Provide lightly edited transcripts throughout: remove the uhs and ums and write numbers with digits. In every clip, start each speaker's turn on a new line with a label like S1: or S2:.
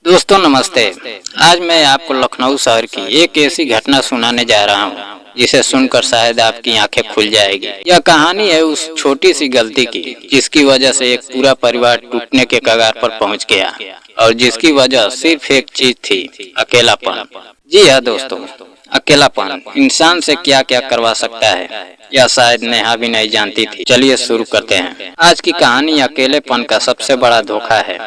S1: दोस्तों नमस्ते। आज मैं आपको लखनऊ शहर की एक ऐसी घटना सुनाने जा रहा हूँ जिसे सुनकर शायद आपकी आंखें खुल जाएगी। यह कहानी है उस छोटी सी गलती की जिसकी वजह से एक पूरा परिवार टूटने के कगार पर पहुँच गया और जिसकी वजह सिर्फ एक चीज थी, अकेलापन। जी हाँ दोस्तों, अकेलापन इंसान से क्या क्या करवा सकता है यह शायद नेहा भी नहीं जानती थी। चलिए शुरू करते हैं। आज की कहानी अकेलेपन का सबसे बड़ा धोखा है।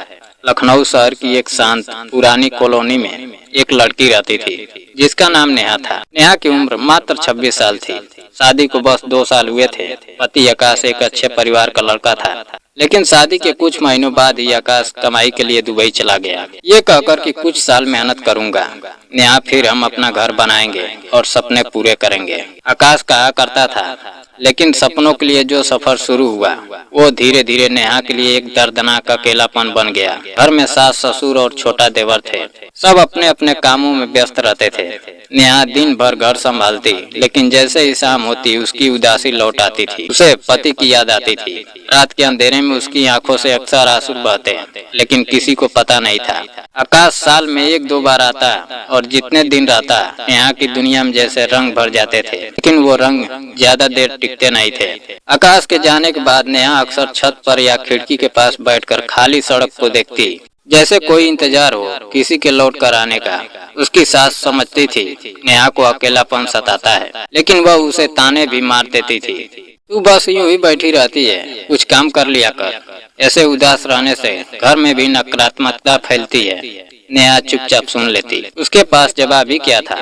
S1: लखनऊ शहर की एक शांत पुरानी कॉलोनी में एक लड़की रहती थी जिसका नाम नेहा था। नेहा की उम्र मात्र 26 साल थी। शादी को बस 2 साल हुए थे। पति आकाश एक अच्छे परिवार का लड़का था, लेकिन शादी के कुछ महीनों बाद ही आकाश कमाई के लिए दुबई चला गया, ये कहकर कि कुछ साल मेहनत करूंगा नेहा, फिर हम अपना घर बनाएंगे और सपने पूरे करेंगे। आकाश कहा करता था, लेकिन सपनों के लिए जो सफर शुरू हुआ वो धीरे धीरे नेहा के लिए एक दर्दनाक अकेलापन बन गया। घर में सास ससुर और छोटा देवर थे। सब अपने अपने कामों में व्यस्त रहते थे। नेहा दिन भर घर संभालती, लेकिन जैसे ही शाम होती उसकी उदासी लौट आती थी। उसे पति की याद आती थी। रात के अंधेरे में उसकी आंखों से अक्सर आंसू बहते, लेकिन किसी को पता नहीं था। आकाश साल में 1-2 बार आता और जितने दिन रहता नेहा की दुनिया में जैसे रंग भर जाते थे, लेकिन वो रंग ज्यादा देर टिकते नहीं थे। आकाश के जाने के बाद नेहा अक्सर छत पर या खिड़की के पास बैठकर खाली सड़क को देखती, जैसे कोई इंतजार हो किसी के लौट कर आने का। उसकी सास समझती थी नेहा को अकेलापन सताता है, लेकिन वह उसे ताने भी मार देती थी। तू बस यूं ही बैठी रहती है, कुछ काम कर लिया कर। ऐसे उदास रहने से घर में भी नकारात्मकता फैलती है। नेहा चुपचाप सुन लेती। उसके पास जवाब ही क्या था।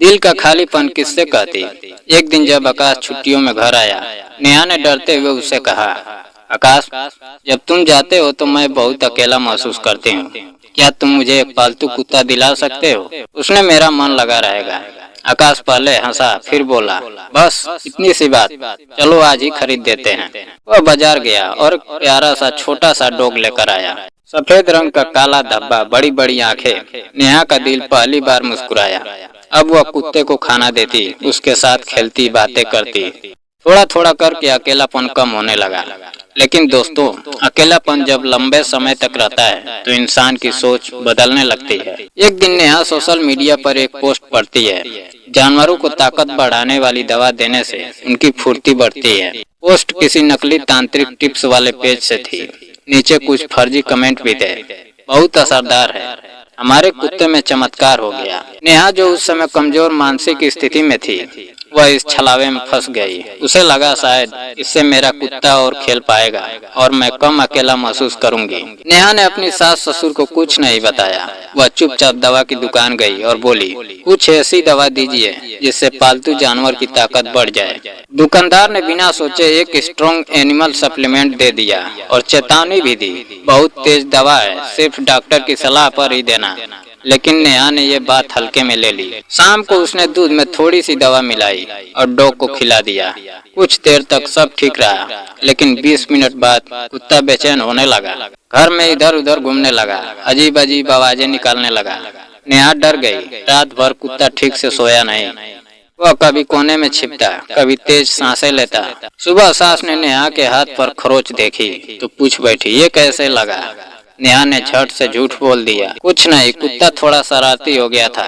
S1: दिल का खालीपन किससे कहती। एक दिन जब आकाश छुट्टियों में घर आया, नेहा ने डरते हुए उससे कहा, आकाश, जब तुम जाते हो तो मैं बहुत अकेला महसूस करती हूँ। क्या तुम मुझे एक पालतू कुत्ता दिला सकते हो? उसने मेरा मन लगा रहेगा। आकाश पहले हंसा, फिर बोला, बस इतनी सी बात, चलो आज ही खरीद देते हैं। वह बाजार गया और प्यारा सा छोटा सा डॉग लेकर आया। सफेद रंग का काला धब्बा, बड़ी बड़ी आंखें। नेहा का दिल पहली बार मुस्कुराया। अब वह कुत्ते को खाना देती, उसके साथ खेलती, बातें करती। थोड़ा थोड़ा करके अकेलापन कम होने लगा। लेकिन दोस्तों, अकेलापन जब लंबे समय तक रहता है तो इंसान की सोच बदलने लगती है। एक दिन नेहा सोशल मीडिया पर एक पोस्ट पढ़ती है, जानवरों को ताकत बढ़ाने वाली दवा देने से उनकी फुर्ती बढ़ती है। पोस्ट किसी नकली तांत्रिक टिप्स वाले पेज से थी। नीचे कुछ फर्जी कमेंट भी थे। बहुत असरदार है, हमारे कुत्ते में चमत्कार हो गया। नेहा जो उस समय कमजोर मानसिक स्थिति में थी, वह इस छलावे में फंस गई। उसे लगा शायद इससे मेरा कुत्ता और खेल पाएगा और मैं कम अकेला महसूस करूंगी। नेहा ने अपनी सास ससुर को कुछ नहीं बताया। वह चुपचाप दवा की दुकान गई और बोली, कुछ ऐसी दवा दीजिए जिससे पालतू जानवर की ताकत बढ़ जाए। दुकानदार ने बिना सोचे एक स्ट्रॉन्ग एनिमल सप्लीमेंट दे दिया और चेतावनी भी दी, बहुत तेज दवा है, सिर्फ डॉक्टर की सलाह पर ही देना। लेकिन नेहा ने ये बात हल्के में ले ली। शाम को उसने दूध में थोड़ी सी दवा मिलाई और डॉग को खिला दिया। कुछ देर तक सब ठीक रहा, लेकिन 20 मिनट बाद कुत्ता बेचैन होने लगा। घर में इधर उधर घूमने लगा, अजीब अजीब आवाजें निकालने लगा। नेहा डर गई। रात भर कुत्ता ठीक से सोया नहीं। वह कभी कोने में छिपता, कभी तेज सांसें लेता। सुबह सास ने नेहा के हाथ पर खरोच देखी तो पूछ बैठी, ये कैसे लगा? नेहा ने झट से झूठ बोल दिया, कुछ नहीं, कुत्ता थोड़ा शरारती हो गया था।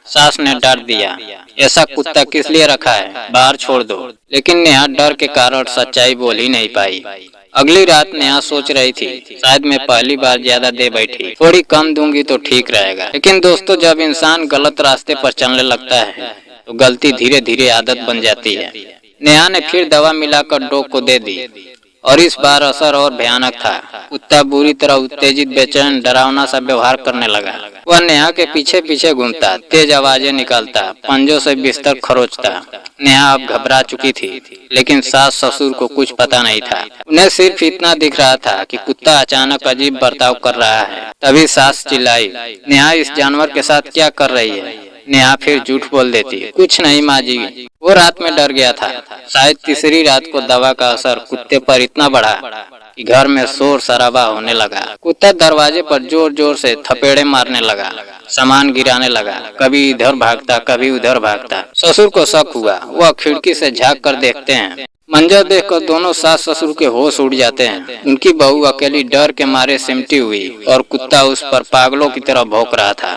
S1: सास ने डांट दिया, ऐसा कुत्ता किस लिए रखा है, बाहर छोड़ दो। लेकिन नेहा डर के कारण सच्चाई बोल ही नहीं पाई। अगली रात नेहा सोच रही थी, शायद मैं पहली बार ज्यादा दे बैठी, थोड़ी कम दूंगी तो ठीक रहेगा। लेकिन दोस्तों, जब इंसान गलत रास्ते पर चलने लगता है तो गलती धीरे धीरे आदत बन जाती है। नेहा ने फिर दवा मिलाकर डॉग को दे दी और इस बार असर और भयानक था। कुत्ता बुरी तरह उत्तेजित, बेचैन, डरावना सा व्यवहार करने लगा। वह नेहा के पीछे पीछे घूमता, तेज आवाजें निकालता, पंजों से बिस्तर खरोचता। नेहा अब घबरा चुकी थी, लेकिन सास ससुर को कुछ पता नहीं था। उन्हें सिर्फ इतना दिख रहा था कि कुत्ता अचानक अजीब बर्ताव कर रहा है। तभी सास चिल्लाई, नेहा इस जानवर के साथ क्या कर रही है? नेहा फिर झूठ बोल देती, कुछ नहीं माँ जी, वो रात में डर गया था। शायद तीसरी रात को दवा का असर कुत्ते पर इतना बढ़ा कि घर में शोर शराबा होने लगा। कुत्ता दरवाजे पर जोर जोर से थपेड़े मारने लगा, सामान गिराने लगा, कभी इधर भागता कभी उधर भागता। ससुर को शक हुआ। वह खिड़की से झांक कर देखते हैं, मंजर देखकर दोनों सास ससुर के होश उड़ जाते हैं। उनकी बहू अकेली डर के मारे सिमटी हुई और कुत्ता उस पर पागलों की तरह भौंक रहा था,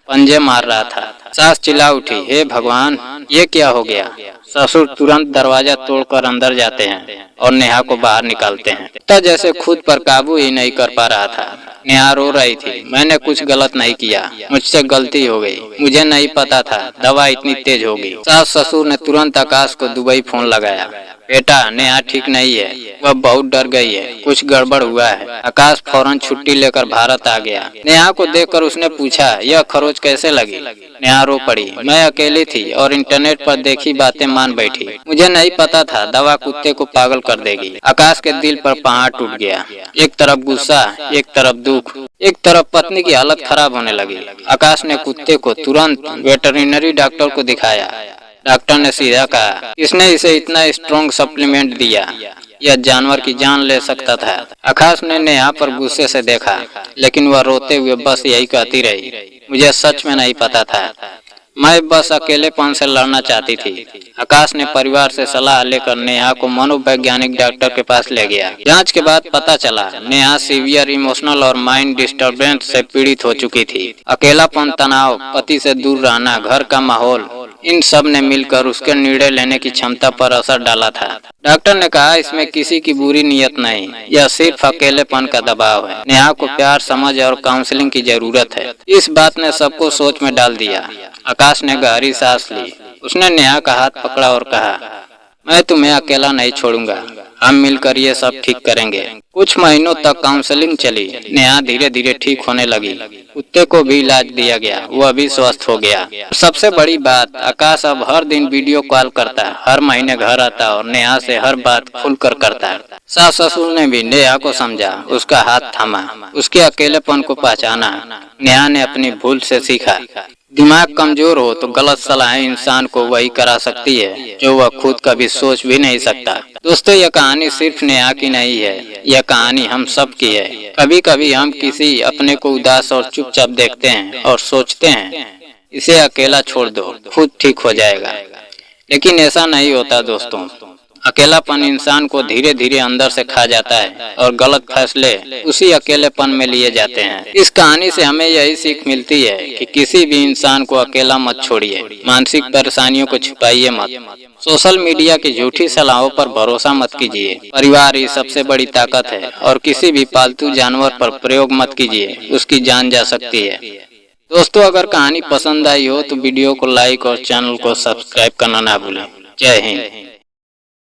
S1: पंजे मार रहा था। सास चिल्ला उठी, हे भगवान, ये क्या हो गया। ससुर तुरंत दरवाजा तोड़कर अंदर जाते हैं और नेहा को बाहर निकालते हैं। कुत्ता जैसे खुद पर काबू ही नहीं कर पा रहा था। नेहा रो रही थी, मैंने कुछ गलत नहीं किया, मुझसे गलती हो गई, मुझे नहीं पता था दवा इतनी तेज होगी। सास ससुर ने तुरंत आकाश को दुबई फोन लगाया। बेटा, नेहा ठीक नहीं है, वह बहुत डर गई है, कुछ गड़बड़ हुआ है। आकाश फौरन छुट्टी लेकर भारत आ गया। नेहा को देखकर उसने पूछा, यह खरोच कैसे लगी। नेहा रो पड़ी, मैं अकेली थी और इंटरनेट पर देखी बातें मान बैठी, मुझे नहीं पता था दवा कुत्ते को पागल कर देगी। आकाश के दिल पर पहाड़ टूट गया। एक तरफ गुस्सा, एक तरफ दुख, एक तरफ पत्नी की हालत खराब होने लगी। आकाश ने कुत्ते को तुरंत वेटरिनरी डॉक्टर को दिखाया। डॉक्टर ने सीधा कहा, इसने इसे इतना स्ट्रॉन्ग सप्लीमेंट दिया, यह जानवर की जान ले सकता था। आकाश ने नेहा पर गुस्से से देखा, लेकिन वह रोते हुए बस यही कहती रही, मुझे सच में नहीं पता था, मैं बस अकेलेपन से लड़ना चाहती थी। आकाश ने परिवार से सलाह लेकर नेहा को मनोवैज्ञानिक डॉक्टर के पास ले गया। जांच के बाद पता चला नेहा सीवियर इमोशनल और माइंड डिस्टर्बेंस से पीड़ित हो चुकी थी। अकेलापन, तनाव, पति से दूर रहना, घर का माहौल, इन सब ने मिलकर उसके निर्णय लेने की क्षमता पर असर डाला था। डॉक्टर ने कहा, इसमें किसी की बुरी नीयत नहीं, यह सिर्फ अकेलेपन का दबाव है। नेहा को प्यार, समझ और काउंसलिंग की जरूरत है। इस बात ने सबको सोच में डाल दिया। आकाश ने गहरी सांस ली। उसने नेहा का हाथ पकड़ा और कहा, मैं तुम्हें अकेला नहीं छोड़ूंगा, हम मिलकर ये सब ठीक करेंगे। कुछ महीनों तक काउंसलिंग चली। नेहा धीरे धीरे ठीक होने लगी। कुत्ते को भी इलाज दिया गया, वह भी स्वस्थ हो गया। सबसे बड़ी बात, आकाश अब हर दिन वीडियो कॉल करता, हर महीने घर आता और नेहा से हर बात खुलकर करता। सास ससुर ने भी नेहा को समझा, उसका हाथ थामा, उसके अकेलेपन को पहचाना। नेहा ने अपनी भूल से सीखा। दिमाग कमजोर हो तो गलत सलाहें इंसान को वही करा सकती है जो वह खुद कभी सोच भी नहीं सकता। दोस्तों, यह कहानी सिर्फ नेहा की नहीं है, यह कहानी हम सब की है। कभी कभी हम किसी अपने को उदास और चुपचाप देखते हैं और सोचते हैं, इसे अकेला छोड़ दो, खुद ठीक हो जाएगा। लेकिन ऐसा नहीं होता दोस्तों। अकेलापन इंसान को धीरे धीरे अंदर से खा जाता है और गलत फैसले उसी अकेलेपन में लिए जाते हैं। इस कहानी से हमें यही सीख मिलती है कि किसी भी इंसान को अकेला मत छोड़िए, मानसिक परेशानियों को छुपाइए मत, सोशल मीडिया की झूठी सलाहों पर भरोसा मत कीजिए। परिवार ही सबसे बड़ी ताकत है और किसी भी पालतू जानवर पर प्रयोग मत कीजिए, उसकी जान जा सकती है। दोस्तों, अगर कहानी पसंद आई हो तो वीडियो को लाइक और चैनल को सब्सक्राइब करना ना भूलें। जय हिंद।